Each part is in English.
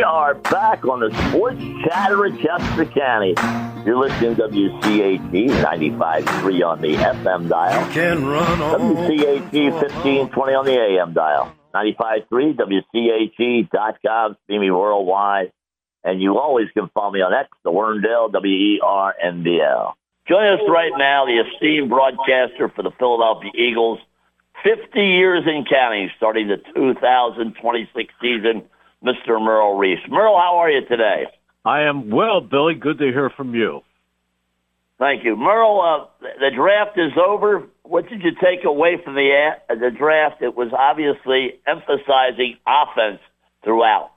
We are back on the Sports Chatter at Chester County. You're listening to WCAT 95.3 on the FM dial. WCAT 1520 on the AM dial. 95.3, WCAT.com, see me worldwide. And you always can follow me on X, the Werndl, WERNDL. Join us right now, the esteemed broadcaster for the Philadelphia Eagles. 50 years in counting, starting the 2026 season, Mr. Merrill Reese. Merrill, how are you today? I am well, Billy. Good to hear from you. Thank you. Merrill, the draft is over. What did you take away from the draft? It was obviously emphasizing offense throughout.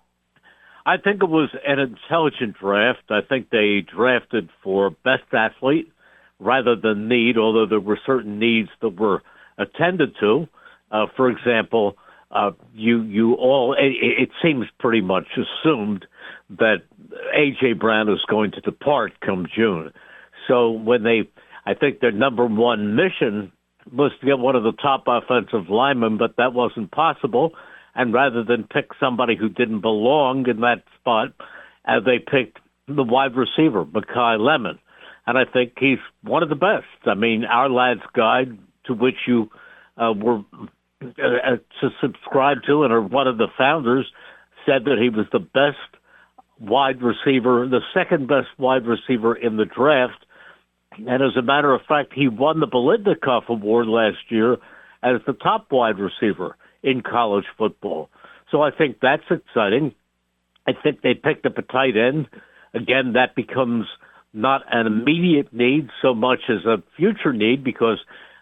I think it was an intelligent draft. I think they drafted for best athlete rather than need, although there were certain needs that were attended to. For example, it seems pretty much assumed that A.J. Brown is going to depart come June. So I think their number one mission was to get one of the top offensive linemen, but that wasn't possible. And rather than pick somebody who didn't belong in that spot, they picked the wide receiver, Mekhi Lemon. And I think he's one of the best. I mean, Our Lad's Guide, to which you were to subscribe to and are one of the founders, said that he was the best wide receiver, the second best wide receiver in the draft. And as a matter of fact, he won the Biletnikoff Award last year as the top wide receiver in college football. So I think that's exciting. I think they picked up a tight end. Again, that becomes not an immediate need so much as a future need, because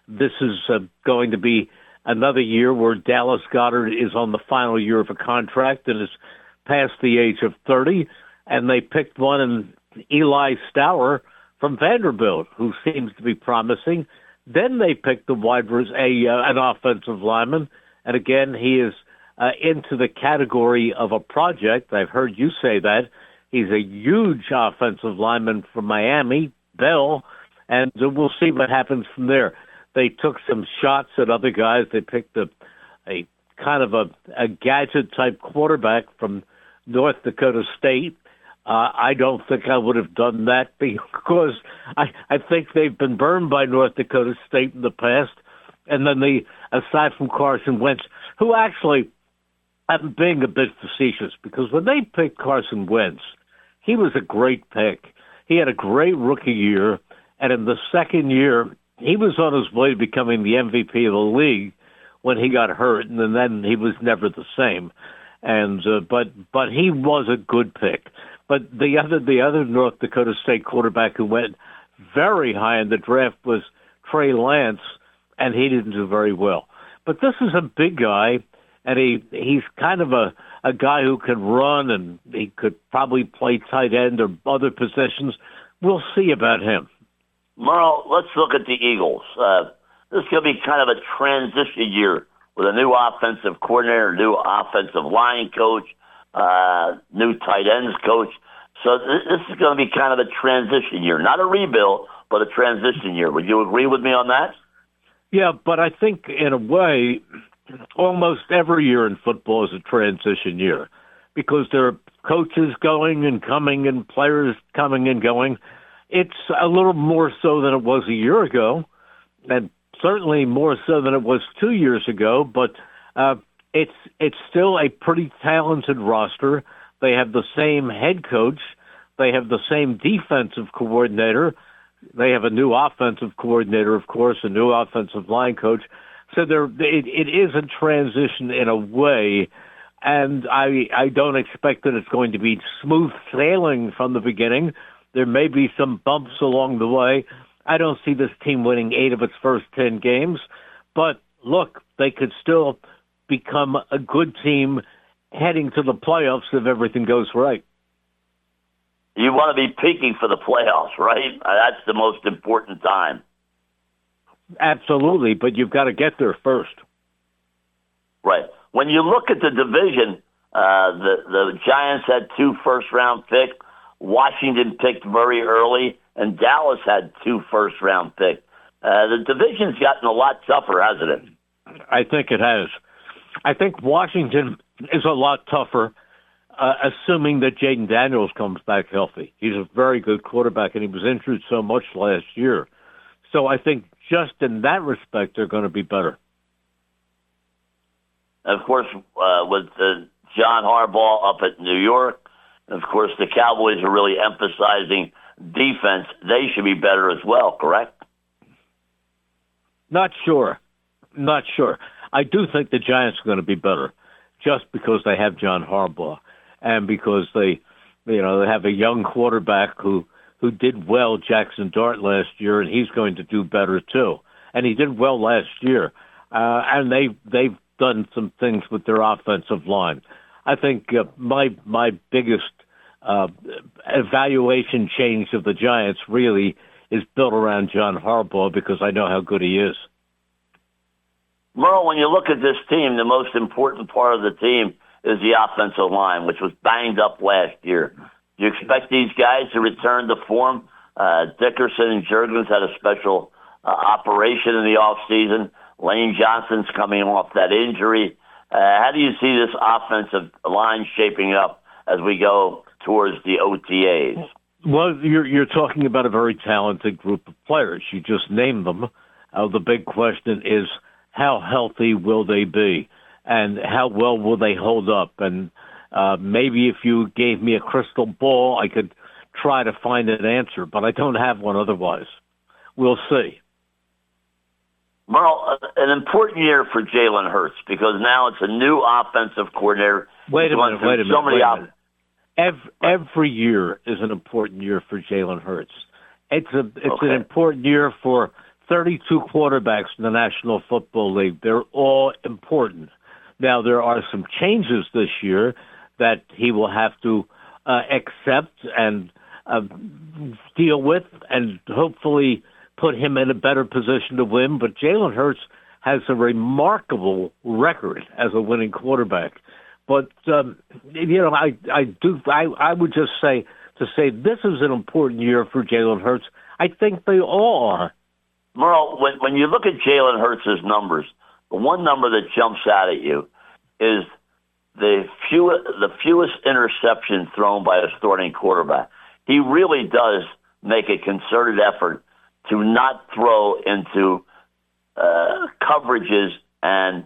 this is going to be another year where Dallas Goedert is on the final year of a contract and is past the age of 30. And they picked one in Eli Stower from Vanderbilt, who seems to be promising. Then they picked an offensive lineman. And again, he is into the category of a project. I've heard you say that. He's a huge offensive lineman from Miami, Bell, and we'll see what happens from there. They took some shots at other guys. They picked a kind of a gadget-type quarterback from North Dakota State. I don't think I would have done that because I think they've been burned by North Dakota State in the past. And then aside from Carson Wentz, who actually, I'm being a bit facetious, because when they picked Carson Wentz, he was a great pick. He had a great rookie year, and in the second year, he was on his way to becoming the MVP of the league when he got hurt, and then he was never the same. And but he was a good pick. But the other North Dakota State quarterback who went very high in the draft was Trey Lance, and he didn't do very well. But this is a big guy, and he's kind of a guy who can run, and he could probably play tight end or other positions. We'll see about him. Merle, let's look at the Eagles. This is going to be kind of a transition year with a new offensive coordinator, new offensive line coach, new tight ends coach. So this is going to be kind of a transition year. Not a rebuild, but a transition year. Would you agree with me on that? Yeah, but I think in a way, almost every year in football is a transition year because there are coaches going and coming and players coming and going. It's a little more so than it was a year ago, and certainly more so than it was 2 years ago, but it's still a pretty talented roster. They have the same head coach. They have the same defensive coordinator. They have a new offensive coordinator, of course, a new offensive line coach. So it is a transition in a way, and I don't expect that it's going to be smooth sailing from the beginning. There may be some bumps along the way. I don't see this team winning 8 of its first 10 games, but look, they could still become a good team heading to the playoffs if everything goes right. You want to be peaking for the playoffs, right? That's the most important time. Absolutely, but you've got to get there first. Right. When you look at the division, the Giants had 2 first-round picks. Washington picked very early, and Dallas had 2 first-round picks. The division's gotten a lot tougher, hasn't it? I think it has. I think Washington is a lot tougher. assuming that Jaden Daniels comes back healthy. He's a very good quarterback, and he was injured so much last year. So I think just in that respect, they're going to be better. Of course, with John Harbaugh up at New York, of course, the Cowboys are really emphasizing defense. They should be better as well, correct? Not sure. I do think the Giants are going to be better just because they have John Harbaugh and because they have a young quarterback who did well, Jackson Dart, last year, and he's going to do better too. And he did well last year. And they've done some things with their offensive line. I think my biggest evaluation change of the Giants really is built around John Harbaugh because I know how good he is. Merle, when you look at this team, the most important part of the team is the offensive line, which was banged up last year. Do you expect these guys to return to form? Dickerson and Juergens had a special operation in the offseason. Lane Johnson's coming off that injury. How do you see this offensive line shaping up as we go towards the OTAs? Well, you're talking about a very talented group of players. You just named them. The big question is, how healthy will they be, and how well will they hold up? And maybe if you gave me a crystal ball, I could try to find an answer, but I don't have one otherwise. We'll see. Merle, an important year for Jalen Hurts because now it's a new offensive coordinator. Wait a minute. Every year is an important year for Jalen Hurts. It's an important year for 32 quarterbacks in the National Football League. They're all important. Now, there are some changes this year that he will have to accept and deal with and hopefully put him in a better position to win. But Jalen Hurts has a remarkable record as a winning quarterback. But, I would just say, to say this is an important year for Jalen Hurts, I think they all are. Merle, when you look at Jalen Hurts' numbers, the one number that jumps out at you is the fewest interceptions thrown by a starting quarterback. He really does make a concerted effort to not throw into coverages, and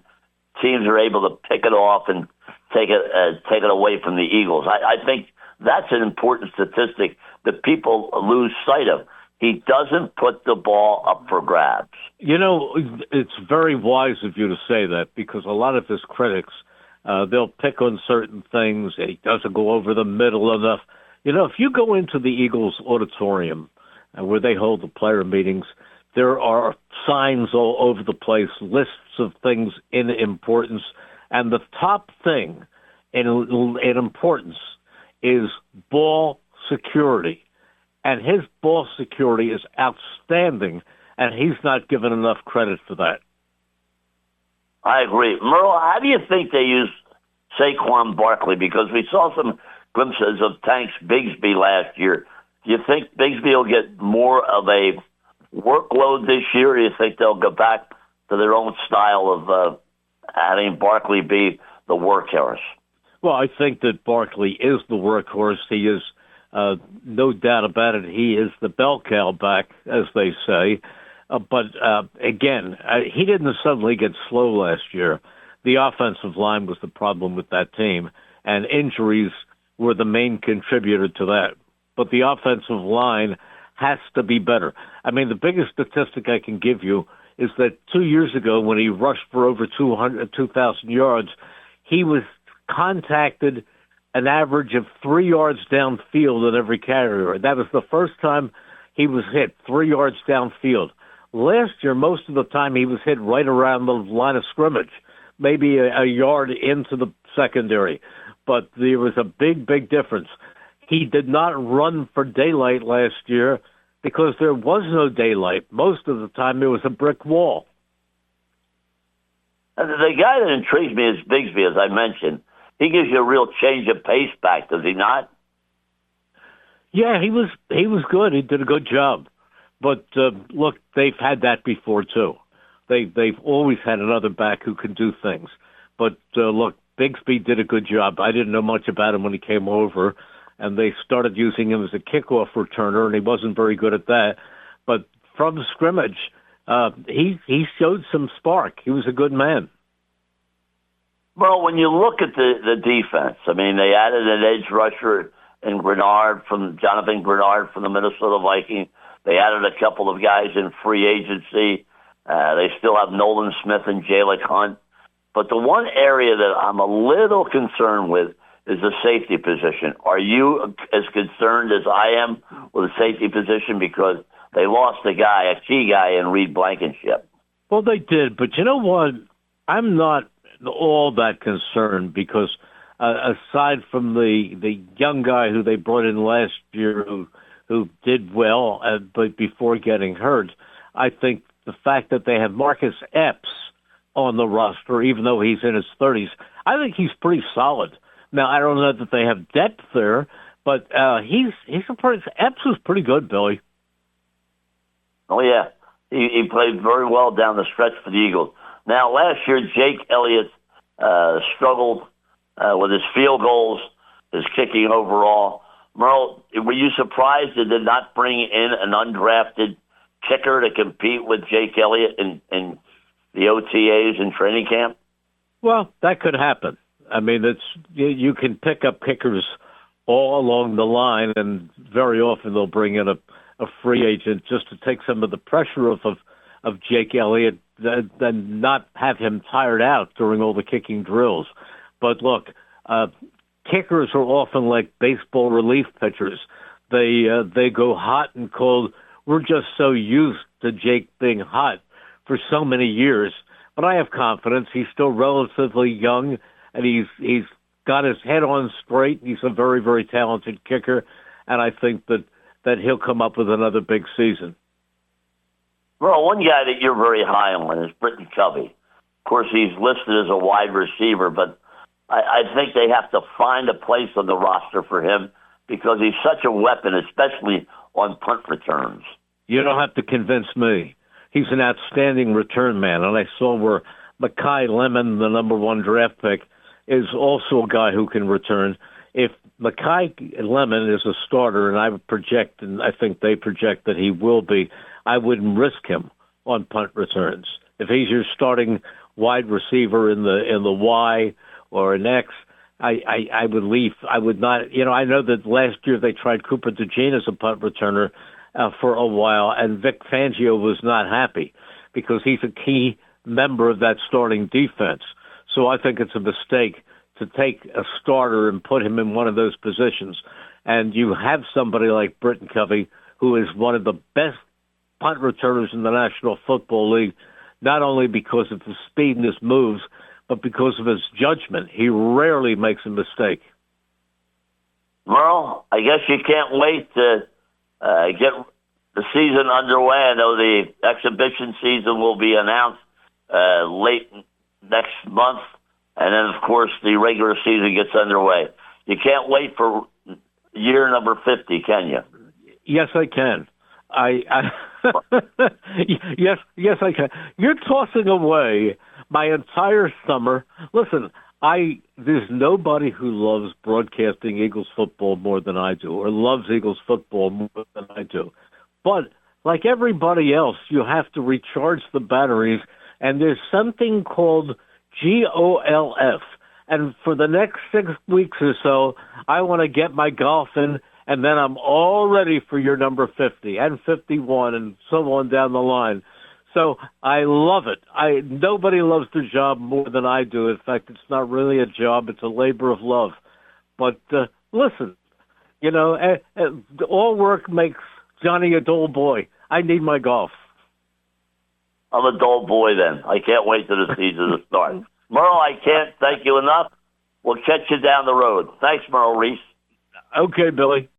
teams are able to pick it off and take it away from the Eagles. I think that's an important statistic that people lose sight of. He doesn't put the ball up for grabs. It's very wise of you to say that because a lot of his critics, they'll pick on certain things. He doesn't go over the middle enough. If you go into the Eagles auditorium where they hold the player meetings, there are signs all over the place, lists of things in importance. And the top thing in importance is ball security. And his ball security is outstanding, and he's not given enough credit for that. I agree. Merle, how do you think they use Saquon Barkley? Because we saw some glimpses of Tanks Bigsby last year. Do you think Bigsby will get more of a workload this year, or do you think they'll go back to their own style of having Barkley be the workhorse? Well, I think that Barkley is the workhorse. He is, no doubt about it, he is the bell cow back, as they say. But again, he didn't suddenly get slow last year. The offensive line was the problem with that team, and injuries were the main contributor to that. But the offensive line has to be better. I mean, the biggest statistic I can give you is that 2 years ago when he rushed for over 2,000 yards, he was contacted an average of 3 yards downfield in every carry. That was the first time he was hit 3 yards downfield. Last year, most of the time he was hit right around the line of scrimmage, maybe a yard into the secondary. But there was a big, big difference. He did not run for daylight last year because there was no daylight. Most of the time there was a brick wall. The guy that intrigues me is Bigsby, as I mentioned. He gives you a real change of pace back, does he not? Yeah, he was good. He did a good job. But look, they've had that before too. They've always had another back who can do things. But look, Bigsby did a good job. I didn't know much about him when he came over, and they started using him as a kickoff returner, and he wasn't very good at that. But from scrimmage, he showed some spark. He was a good man. Well, when you look at the defense, I mean, they added an edge rusher in Jonathan Grenard from the Minnesota Vikings. They added a couple of guys in free agency. They still have Nolan Smith and Jalen Hunt. But the one area that I'm a little concerned with is the safety position. Are you as concerned as I am with the safety position? Because they lost a key guy in Reed Blankenship. Well, they did. But you know what? I'm not all that concerned because aside from the young guy who they brought in last year who did well, but before getting hurt, I think the fact that they have Marcus Epps on the roster, even though he's in his 30s, I think he's pretty solid. Now, I don't know that they have depth there, but Epps was pretty good, Billy. Oh, yeah. He played very well down the stretch for the Eagles. Now, last year, Jake Elliott struggled with his field goals, his kicking overall. Merle, were you surprised they did not bring in an undrafted kicker to compete with Jake Elliott in the OTAs and training camp? Well, that could happen. I mean, you can pick up kickers all along the line, and very often they'll bring in a free agent just to take some of the pressure off of Jake Elliott and not have him tired out during all the kicking drills. But look, kickers are often like baseball relief pitchers. They go hot and cold. We're just so used to Jake being hot for so many years. But I have confidence. He's still relatively young, and he's got his head on straight. He's a very, very talented kicker, and I think that he'll come up with another big season. Well, one guy that you're very high on is Britton Covey. Of course, he's listed as a wide receiver, but I think they have to find a place on the roster for him because he's such a weapon, especially on punt returns. You don't have to convince me. He's an outstanding return man, and I saw where Mekhi Lemon, the number 1 draft pick, is also a guy who can return. If Mekhi Lemon is a starter, and I would project, and I think they project that he will be, I wouldn't risk him on punt returns. If he's your starting wide receiver in the Y or an X, I would leave. I would not. I know that last year they tried Cooper DeJean as a punt returner for a while, and Vic Fangio was not happy because he's a key member of that starting defense. So I think it's a mistake to take a starter and put him in one of those positions. And you have somebody like Britton Covey, who is one of the best punt returners in the National Football League, not only because of his speed and his moves, but because of his judgment. He rarely makes a mistake. Well, I guess you can't wait to get the season underway. I know the exhibition season will be announced late next month, and then, of course, the regular season gets underway. You can't wait for year number 50, can you? Yes, I can. Yes, I can. You're tossing away my entire summer. Listen, there's nobody who loves broadcasting Eagles football more than I do, or loves Eagles football more than I do. But like everybody else, you have to recharge the batteries, and there's something called GOLF. And for the next 6 weeks or so, I want to get my golf in, and then I'm all ready for your number 50 and 51 and so on down the line. So I love it. Nobody loves their job more than I do. In fact, it's not really a job. It's a labor of love. But listen, all work makes Johnny a dull boy. I need my golf. I'm a dull boy then. I can't wait till the season to start. Merle, I can't thank you enough. We'll catch you down the road. Thanks, Merrill Reese. Okay, Billy.